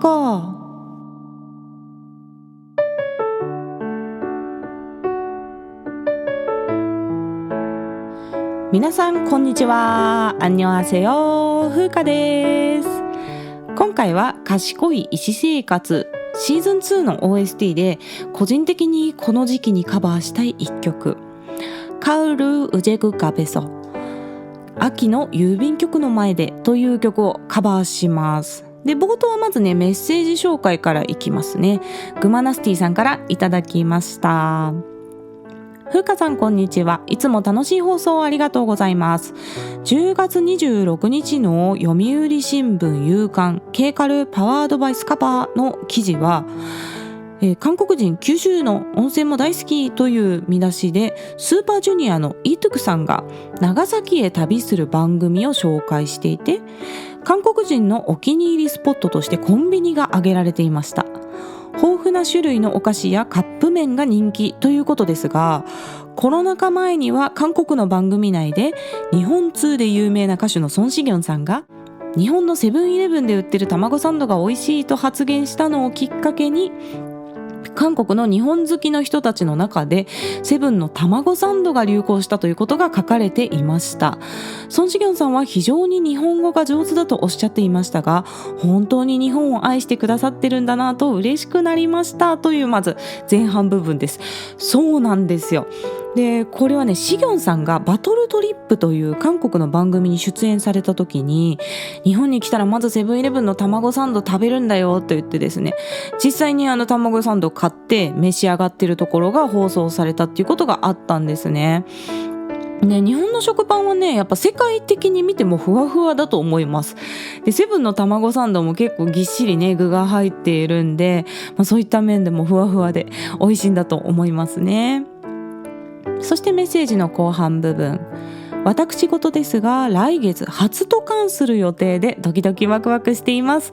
か。皆さんこんにちは。안녕하세요。風花です。今回は賢い医師生活シーズン2の OST で個人的にこの時期にカバーしたい一曲、カウル・ウジェグ・ガベソ、秋の郵便局の前でという曲をカバーします。で、冒頭はまずね、メッセージ紹介からいきますね。グマナスティさんからいただきました。風花さんこんにちは。いつも楽しい放送ありがとうございます。10月26日の読売新聞夕刊ケーカルパワーアドバイスカバーの記事は、韓国人九州の温泉も大好きという見出しで、スーパージュニアのイトゥクさんが長崎へ旅する番組を紹介していて、韓国人のお気に入りスポットとしてコンビニが挙げられていました。豊富な種類のお菓子やカップ麺が人気ということですが、コロナ禍前には韓国の番組内で日本通で有名な歌手のソン・シギョンさんが日本のセブンイレブンで売ってる卵サンドが美味しいと発言したのをきっかけに、韓国の日本好きの人たちの中でセブンの卵サンドが流行したということが書かれていました。ソン・シギョンさんは非常に日本語が上手だとおっしゃっていましたが、本当に日本を愛してくださってるんだなと嬉しくなりましたという、まず前半部分です。そうなんですよ。で、これはね、シギョンさんがバトルトリップという韓国の番組に出演された時に、日本に来たらまずセブンイレブンの卵サンド食べるんだよと言ってですね、実際に卵サンドを買って召し上がってるところが放送されたっていうことがあったんですね。ね、日本の食パンはね、やっぱ世界的に見てもふわふわだと思います。で、セブンの卵サンドも結構ぎっしりね、具が入っているんで、そういった面でもふわふわで美味しいんだと思いますね。そしてメッセージの後半部分、私事ですが来月初渡韓する予定でドキドキワクワクしています。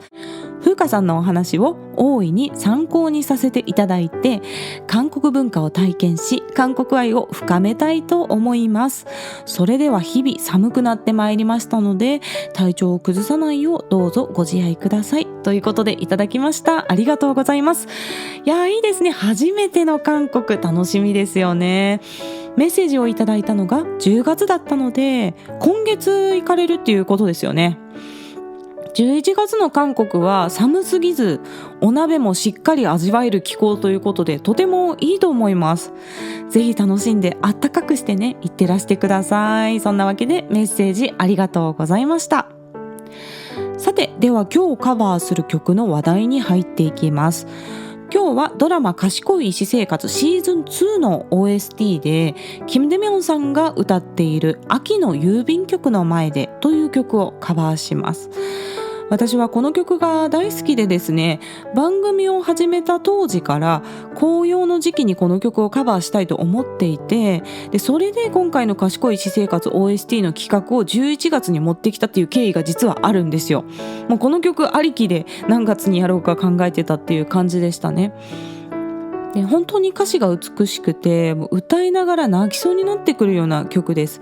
風花さんのお話を大いに参考にさせていただいて、韓国文化を体験し韓国愛を深めたいと思います。それでは日々寒くなってまいりましたので、体調を崩さないようどうぞご自愛くださいということでいただきました。ありがとうございます。いや、いいですね。初めての韓国楽しみですよね。メッセージをいただいたのが10月だったので、今月行かれるっていうことですよね。11月の韓国は寒すぎずお鍋もしっかり味わえる気候ということで、とてもいいと思います。ぜひ楽しんであったかくしてね、いってらしてください。そんなわけでメッセージありがとうございました。さて、では今日カバーする曲の話題に入っていきます。今日はドラマ賢い医師生活シーズン2の OST でキム・デミョンさんが歌っている秋の郵便局の前でという曲をカバーします。私はこの曲が大好きでですね、番組を始めた当時から紅葉の時期にこの曲をカバーしたいと思っていて、でそれで今回の賢い私生活 OST の企画を11月に持ってきたっていう経緯が実はあるんですよ。もうこの曲ありきで何月にやろうか考えてたっていう感じでしたね。で、本当に歌詞が美しくて、もう歌いながら泣きそうになってくるような曲です。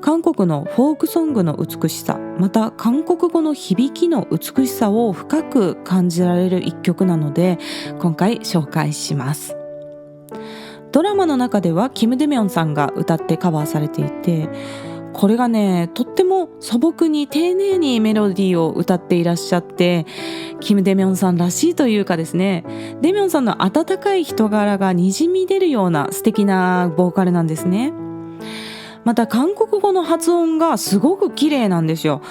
韓国のフォークソングの美しさ、また韓国語の響きの美しさを深く感じられる一曲なので、今回紹介します。ドラマの中ではキム・デミョンさんが歌ってカバーされていて、これがね、とっても素朴に丁寧にメロディーを歌っていらっしゃって、キム・デミョンさんらしいというかですね、デミョンさんの温かい人柄がにじみ出るような素敵なボーカルなんですね。また韓国語の発音がすごく綺麗なんですよ。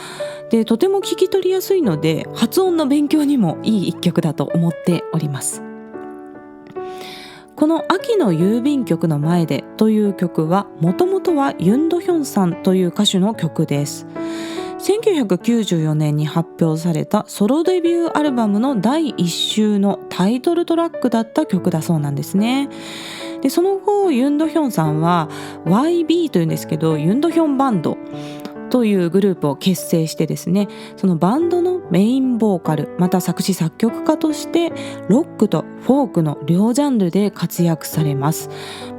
で、とても聞き取りやすいので発音の勉強にもいい一曲だと思っております。この秋の郵便局の前でという曲はもともとはユンドヒョンさんという歌手の曲です。1994年に発表されたソロデビューアルバムの第1週のタイトルトラックだった曲だそうなんですね。で、その後ユンドヒョンさんは YB というんですけど、ユンドヒョンバンドというグループを結成してですね、そのバンドのメインボーカル、また作詞作曲家としてロックとフォークの両ジャンルで活躍されます。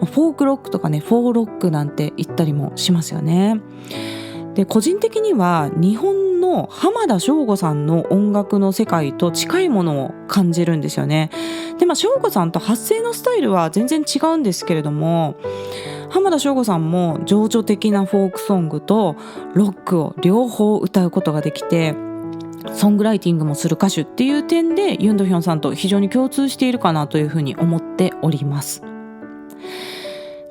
フォークロックとかね、フォーロックなんて言ったりもしますよね。で、個人的には日本のの浜田省吾さんの音楽の世界と近いものを感じるんですよね。で、省吾さんと発声のスタイルは全然違うんですけれども、浜田省吾さんも情緒的なフォークソングとロックを両方歌うことができて、ソングライティングもする歌手っていう点でユンドヒョンさんと非常に共通しているかなというふうに思っております。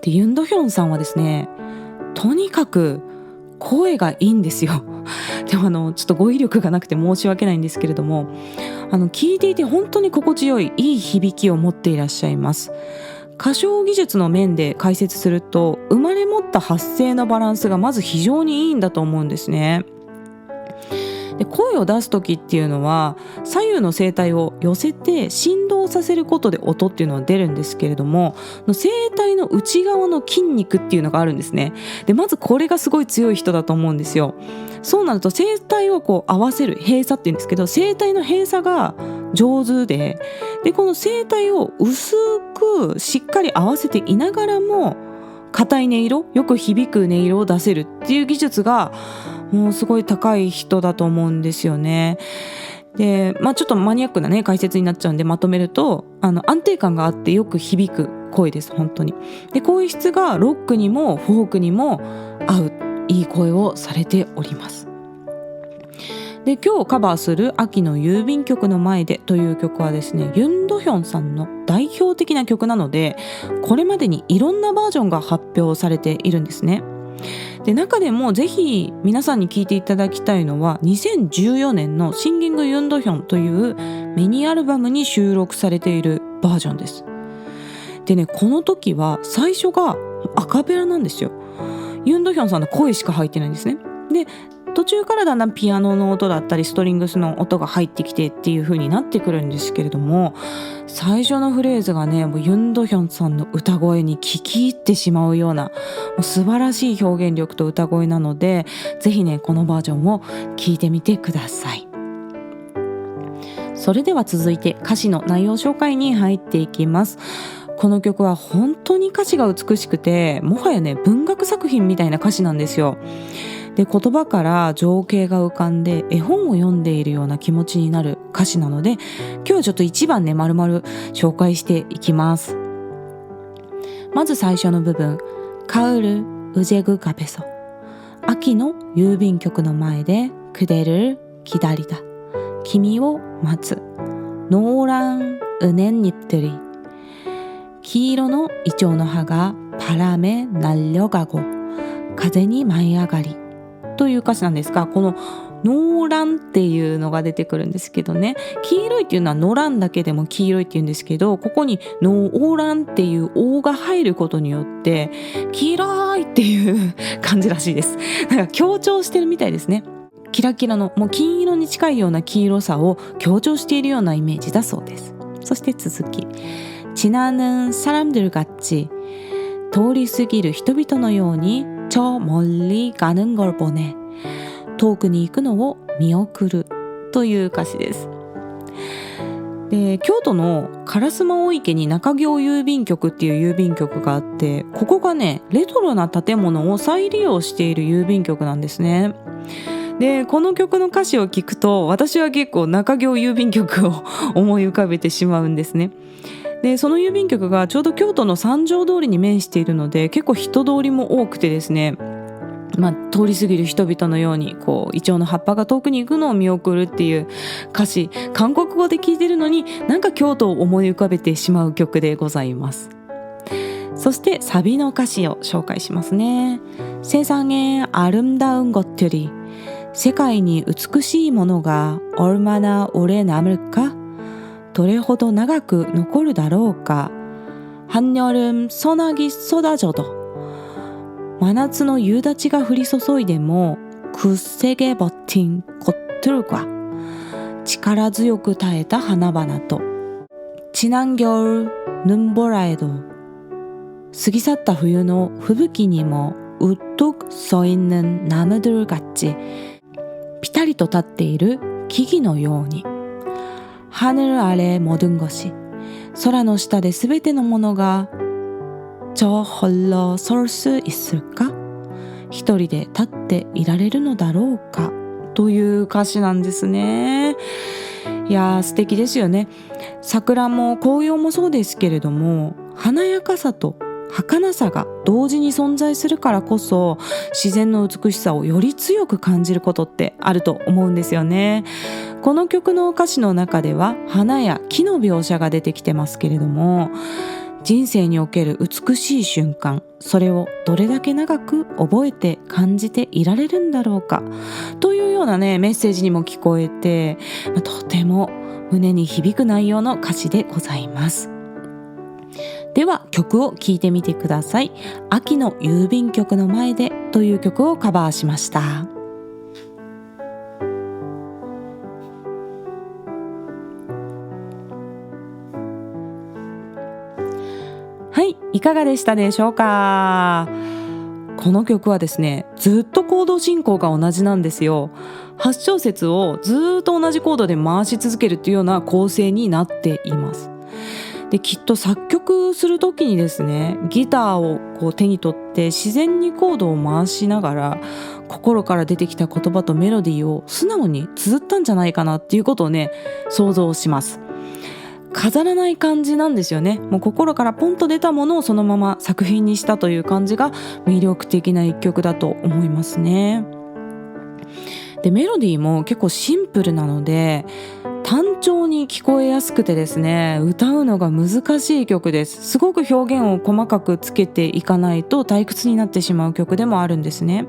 で、ユンドヒョンさんはですね、とにかく声がいいんですよ。でもちょっと語彙力がなくて申し訳ないんですけれども、聞いていて本当に心地よいいい響きを持っていらっしゃいます。歌唱技術の面で解説すると、生まれ持った発声のバランスがまず非常にいいんだと思うんですね。で、声を出す時っていうのは左右の声帯を寄せて振動させることで音っていうのは出るんですけれども、声帯の内側の筋肉っていうのがあるんですね。で、まずこれがすごい強い人だと思うんですよ。そうなると声帯をこう合わせる、閉鎖っていうんですけど、声帯の閉鎖が上手で、この声帯を薄くしっかり合わせていながらも硬い音色、よく響く音色を出せるっていう技術がもうすごい高い人だと思うんですよね。で、ちょっとマニアックなね解説になっちゃうんでまとめると、安定感があってよく響く声です、本当に。で、声質がロックにもフォークにも合ういい声をされております。で、今日カバーする秋の郵便局の前でという曲はですね、ユンドヒョンさんの代表的な曲なので、これまでにいろんなバージョンが発表されているんですね。で、中でもぜひ皆さんに聴いていただきたいのは2014年のシンギングユンドヒョンというミニアルバムに収録されているバージョンです。でね、この時は最初がアカペラなんですよ。ユンドヒョンさんの声しか入ってないんですね。で、途中からだんだんピアノの音だったりストリングスの音が入ってきてっていう風になってくるんですけれども、最初のフレーズがね、もうユンドヒョンさんの歌声に聞き入ってしまうような、もう素晴らしい表現力と歌声なので、ぜひねこのバージョンを聞いてみてください。それでは続いて歌詞の内容紹介に入っていきます。この曲は本当に歌詞が美しくて、もはやね文学作品みたいな歌詞なんですよ。で、言葉から情景が浮かんで絵本を読んでいるような気持ちになる歌詞なので、今日はちょっと一番ね丸々紹介していきます。まず最初の部分、가을을 의제국 앞에서、秋の郵便局の前で그대를 기다리다、君を待つ、노란 은행잎들이、黄色のイチョウの葉が바람에 날려가고風に舞い上がりという歌詞なんですが、このノーランっていうのが出てくるんですけどね、黄色いっていうのはノランだけでも黄色いって言うんですけど、ここにノーランっていう O が入ることによって黄色いっていう感じらしいです。なんか強調してるみたいですね。キラキラのもう金色に近いような黄色さを強調しているようなイメージだそうです。そして続き、지나는 사람들 같이、通り過ぎる人々のように저 멀리 가는 걸 보내、遠くに行くのを見送るという歌詞です。で、京都の烏丸大池に中京郵便局っていう郵便局があって、ここがねレトロな建物を再利用している郵便局なんですね。で、この曲の歌詞を聞くと私は結構中京郵便局を思い浮かべてしまうんですね。で、その郵便局がちょうど京都の三条通りに面しているので、結構人通りも多くてですね、通り過ぎる人々のようにこうイチョウの葉っぱが遠くに行くのを見送るっていう歌詞、韓国語で聞いてるのになんか京都を思い浮かべてしまう曲でございます。そしてサビの歌詞を紹介しますね。세상에 아름다운 것들이、世界に美しいものが얼마나 오래 남을까、どれほど長く残るだろうか。한여름 소나기 쏟아져도、真夏の夕立が降り注いでも굳세게 버틴 꽃들과、力強く耐えた花々と、지난 겨울 눈보라에도、過ぎ去った冬の吹雪にも우뚝 서 있는 나무들 같이、ピタリと立っている木々のように。하늘 아래 모든 것이、空の下で全てのものが저 홀로 설 수 있을까、一人で立っていられるのだろうかという歌詞なんですね。いやー、素敵ですよね。桜も紅葉もそうですけれども、華やかさと儚さが同時に存在するからこそ、自然の美しさをより強く感じることってあると思うんですよね。この曲の歌詞の中では花や木の描写が出てきてますけれども、人生における美しい瞬間、それをどれだけ長く覚えて感じていられるんだろうかというようなね、メッセージにも聞こえて、とても胸に響く内容の歌詞でございます。では曲を聴いてみてください。秋の郵便局の前でという曲をカバーしました。はい、いかがでしたでしょうか。この曲はですね、ずっとコード進行が同じなんですよ。8小節をずっと同じコードで回し続けるっていうような構成になっています。で、きっと作曲する時にですね、ギターをこう手に取って自然にコードを回しながら、心から出てきた言葉とメロディーを素直に綴ったんじゃないかなっていうことをね、想像します。飾らない感じなんですよね。もう心からポンと出たものをそのまま作品にしたという感じが魅力的な一曲だと思いますね。で、メロディーも結構シンプルなので単調に聞こえやすくてですね、歌うのが難しい曲です。すごく表現を細かくつけていかないと退屈になってしまう曲でもあるんですね。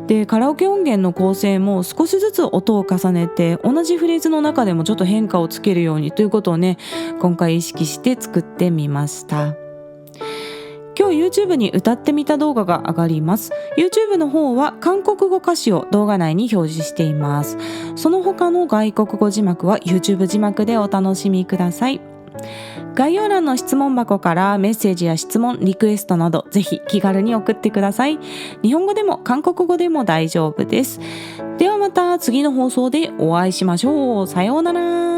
で、カラオケ音源の構成も少しずつ音を重ねて同じフレーズの中でもちょっと変化をつけるようにということをね、今回意識して作ってみました。今日 YouTube に歌ってみた動画が上がります。 YouTube の方は韓国語歌詞を動画内に表示しています。その他の外国語字幕は YouTube 字幕でお楽しみください。概要欄の質問箱からメッセージや質問、リクエストなどぜひ気軽に送ってください。日本語でも韓国語でも大丈夫です。ではまた次の放送でお会いしましょう。さようなら。